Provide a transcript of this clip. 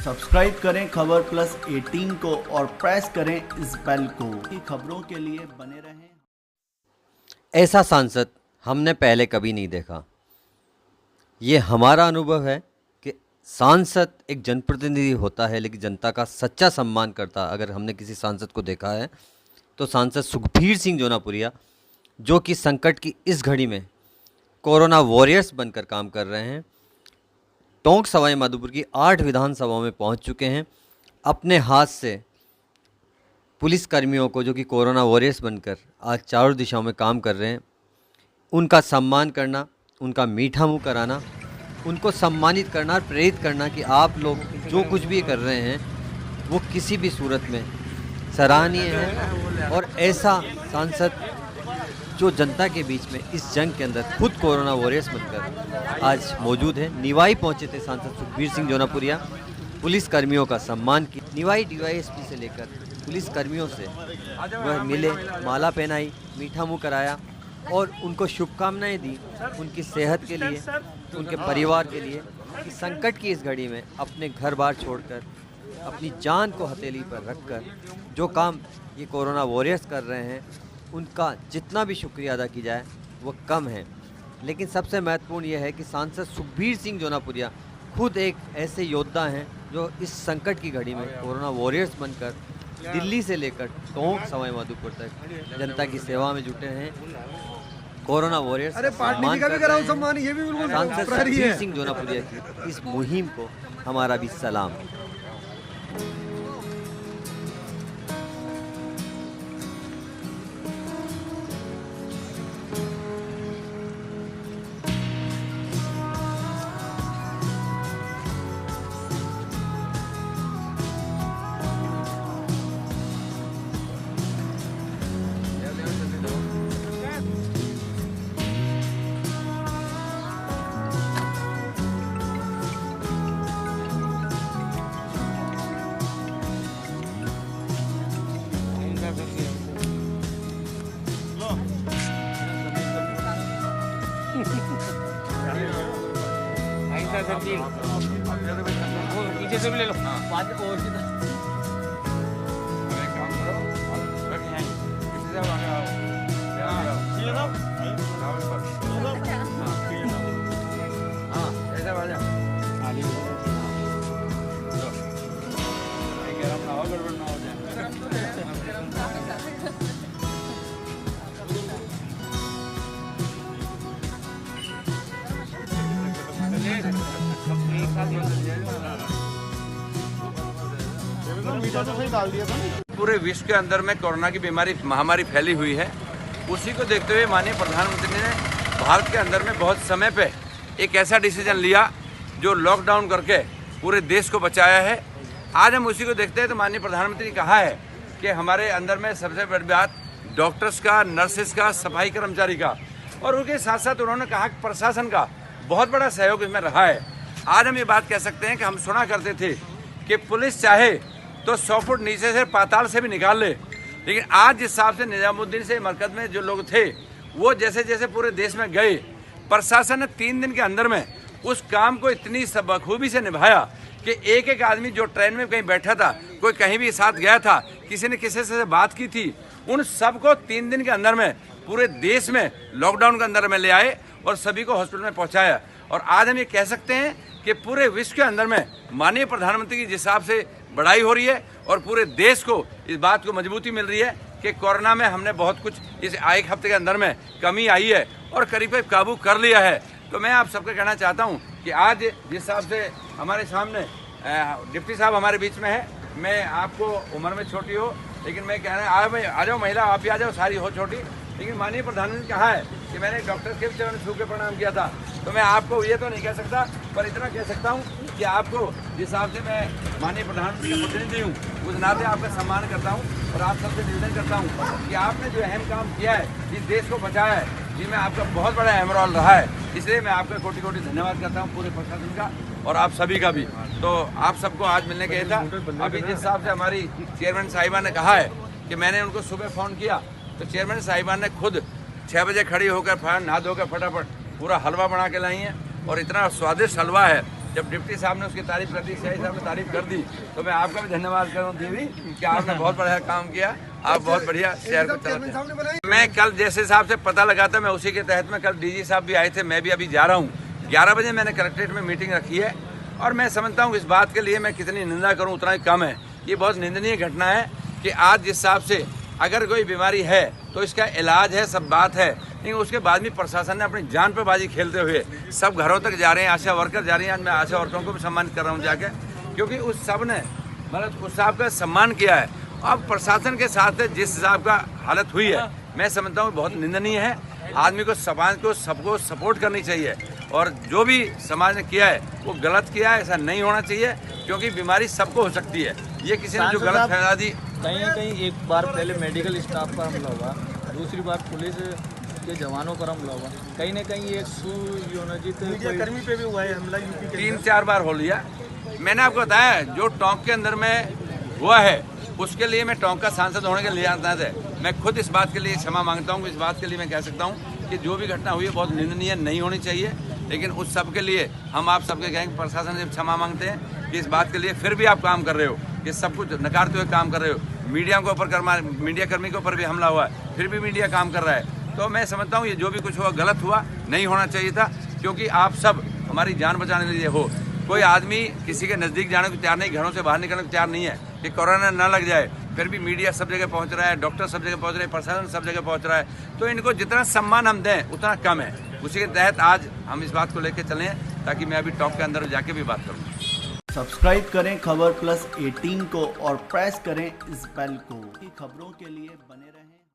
Subscribe करें खबर plus 18 को और प्रेस करें इस बेल को खबरों के लिए बने रहें। ऐसा सांसद हमने पहले कभी नहीं देखा। ये हमारा अनुभव है कि सांसद एक जनप्रतिनिधि होता है लेकिन जनता का सच्चा सम्मान करता। अगर हमने किसी सांसद को देखा है तो सांसद सुखबीर सिंह जोनापुरिया, जो कि संकट की इस घड़ी में कोरोना वॉरियर्स बनकर काम कर रहे हैं। टोंक सवाई माधोपुर की 8 विधानसभाओं में पहुंच चुके हैं। अपने हाथ से पुलिस कर्मियों को, जो कि कोरोना वॉरियर्स बनकर आज चारों दिशाओं में काम कर रहे हैं, उनका सम्मान करना, उनका मीठा मुंह कराना, उनको सम्मानित करना और प्रेरित करना कि आप लोग जो कुछ भी कर रहे हैं वो किसी भी सूरत में सराहनीय है। और ऐसा सांसद जो जनता के बीच में इस जंग के अंदर खुद कोरोना वॉरियर्स बनकर आज मौजूद है। निवाई पहुंचे थे सांसद सुखबीर सिंह जोनापुरिया, पुलिस कर्मियों का सम्मान किया। निवाई डीवाईएसपी से लेकर पुलिस कर्मियों से वह मिले, माला पहनाई, मीठा मुंह कराया और उनको शुभकामनाएं दी उनकी सेहत के लिए, उनके परिवार के लिए, कि संकट की इस घड़ी में अपने घर बार छोड़कर, अपनी जान को हथेली पर रखकर जो काम ये कोरोना वॉरियर्स कर रहे हैं, उनका जितना भी शुक्रिया अदा की जाए वो कम है। लेकिन सबसे महत्वपूर्ण यह है कि सांसद सुखबीर सिंह जोनापुरिया खुद एक ऐसे योद्धा हैं जो इस संकट की घड़ी में कोरोना वॉरियर्स बनकर दिल्ली से लेकर टोंक सवाई माधोपुर तक जनता की सेवा में जुटे हैं। कोरोना वॉरियर्स सांसद सुखबीर सिंह जोनापुरिया की इस मुहिम को हमारा भी सलाम। पीछे से भी ले लो। बाद और पूरे विश्व के अंदर में कोरोना की बीमारी महामारी फैली हुई है। उसी को देखते हुए माननीय प्रधानमंत्री ने भारत के अंदर में बहुत समय पे एक ऐसा डिसीजन लिया जो लॉकडाउन करके पूरे देश को बचाया है। आज हम उसी को देखते हैं तो माननीय प्रधानमंत्री ने कहा है कि हमारे अंदर में सबसे बड़ी बात डॉक्टर्स का, नर्सेस का, सफाई कर्मचारी का, और उनके साथ साथ उन्होंने कहा कि प्रशासन का बहुत बड़ा सहयोग इसमें रहा है। आज हम ये बात कह सकते हैं कि हम सुना करते थे कि पुलिस चाहे तो 100 फुट नीचे से पाताल से भी निकाल ले, लेकिन आज जिस हिसाब से निजामुद्दीन से मरकज में जो लोग थे वो जैसे जैसे पूरे देश में गए, प्रशासन ने 3 दिन के अंदर में उस काम को इतनी बखूबी से निभाया कि एक एक आदमी जो ट्रेन में कहीं बैठा था, कोई कहीं भी साथ गया था, किसी ने किसी से बात की थी, उन सबको 3 दिन के अंदर में पूरे देश में लॉकडाउन के अंदर में ले आए और सभी को हॉस्पिटल में पहुँचाया। और आज हम ये कह सकते हैं कि पूरे विश्व के अंदर में माननीय प्रधानमंत्री की जिस हिसाब से बढ़ाई हो रही है और पूरे देश को इस बात को मजबूती मिल रही है कि कोरोना में हमने बहुत कुछ इस एक हफ्ते के अंदर में कमी आई है और करीब करीब काबू कर लिया है। तो मैं आप सबको कहना चाहता हूं कि आज जिस हिसाब से हमारे सामने डिप्टी साहब हमारे बीच में है, मैं आपको उम्र में छोटी हो लेकिन मैं कह रहा हूँ आ जाओ महिला, आप ही आ जाओ, सारी हो छोटी, लेकिन माननीय प्रधानमंत्री ने कहा है कि मैंने डॉक्टर के चरण छू के प्रणाम किया था, तो मैं आपको ये तो नहीं कह सकता पर इतना कह सकता हूँ कि आपको जिस हिसाब से मैं माननीय प्रधानमंत्री का प्रतिनिधि हूँ उस नाते आपका सम्मान करता हूँ और आप सबसे निवेदन करता हूँ कि आपने जो अहम काम किया है, इस देश को बचाया है, जिसमें आपका बहुत बड़ा अहम रोल रहा है, इसलिए मैं आपका कोटि कोटि धन्यवाद करता हूँ पूरे प्रशासन का और आप सभी का भी। तो आप सबको आज मिलने के था। अभी जिस हिसाब से हमारी चेयरमैन साहिबा ने कहा है कि मैंने उनको सुबह फ़ोन किया तो चेयरमैन साहिबा ने खुद 6 बजे खड़ी होकर नहा धोकर फटाफट पूरा हलवा बना के लाई है और इतना स्वादिष्ट हलवा है जब डिप्टी साहब ने उसकी तारीफ कर दी, सीआई साहब ने तारीफ कर दी, तो मैं आपका भी धन्यवाद करूँ देवी कि आपने बहुत बढ़िया काम किया, आप बहुत बढ़िया शहर को चलाते हैं। मैं कल जैसे साहब से पता लगा था, मैं उसी के तहत में कल डीजी साहब भी आए थे, मैं भी अभी जा रहा हूँ। 11 बजे मैंने कलेक्ट्रेट में मीटिंग रखी है और मैं समझता हूँ इस बात के लिए मैं कितनी निंदा करूँ उतना ही कम है। ये बहुत निंदनीय घटना है कि आज जिस हिसाब से अगर कोई बीमारी है तो इसका इलाज है, सब बात है, लेकिन उसके बाद भी प्रशासन ने अपनी जान पर बाजी खेलते हुए सब घरों तक जा रहे हैं, आशा वर्कर जा रही हैं। आज मैं आशा वर्करों को भी सम्मानित कर रहा हूँ जाके, क्योंकि उस सब ने मतलब उस साहब का सम्मान किया है। अब प्रशासन के साथ जिस हिसाब का हालत हुई है, मैं समझता हूँ बहुत निंदनीय है। आदमी को समाज को सबको सपोर्ट करनी चाहिए और जो भी समाज ने किया है वो गलत किया है, ऐसा नहीं होना चाहिए, क्योंकि बीमारी सबको हो सकती है। ये किसी ने जो गलत फैला दी, कहीं ना कहीं एक बार पहले मेडिकल स्टाफ पर हमला हुआ, दूसरी बार पुलिस के जवानों पर हमला हुआ, कहीं ना कहीं एक सुयोजित कर्मी पे भी हुआ है हमला। 3-4 बार हो लिया। मैंने आपको बताया जो टोंक के अंदर में हुआ है उसके लिए मैं टोंक का सांसद होने के लिए आता था। मैं खुद इस बात के लिए क्षमा मांगता हूँ। इस बात के लिए मैं कह सकता हूँ कि जो भी घटना हुई है बहुत निंदनीय नहीं होनी चाहिए, लेकिन उस सब के लिए हम आप सबके कहेंगे प्रशासन से क्षमा मांगते हैं कि इस बात के लिए फिर भी आप काम कर रहे हो, कि सब कुछ नकारते हुए काम कर रहे हो। मीडिया के ऊपर मीडिया कर्मी के ऊपर भी हमला हुआ है, फिर भी मीडिया काम कर रहा है। तो मैं समझता हूँ ये जो भी कुछ हुआ गलत हुआ, नहीं होना चाहिए था, क्योंकि आप सब हमारी जान बचाने के लिए हो। कोई आदमी किसी के नज़दीक जाने को तैयार नहीं, घरों से बाहर निकलने को तैयार नहीं है कि कोरोना ना लग जाए, फिर भी मीडिया सब जगह पहुंच रहा है, डॉक्टर सब जगह पहुंच रहे हैं, प्रशासन सब जगह पहुंच रहा है। तो इनको जितना सम्मान हम दें उतना कम है। उसी के तहत आज हम इस बात को लेकर चले हैं ताकि मैं अभी टॉप के अंदर जाके भी बात करूँ। सब्सक्राइब करें खबर प्लस 18 को और प्रेस करें इस बेल को। खबरों के लिए बने रहें।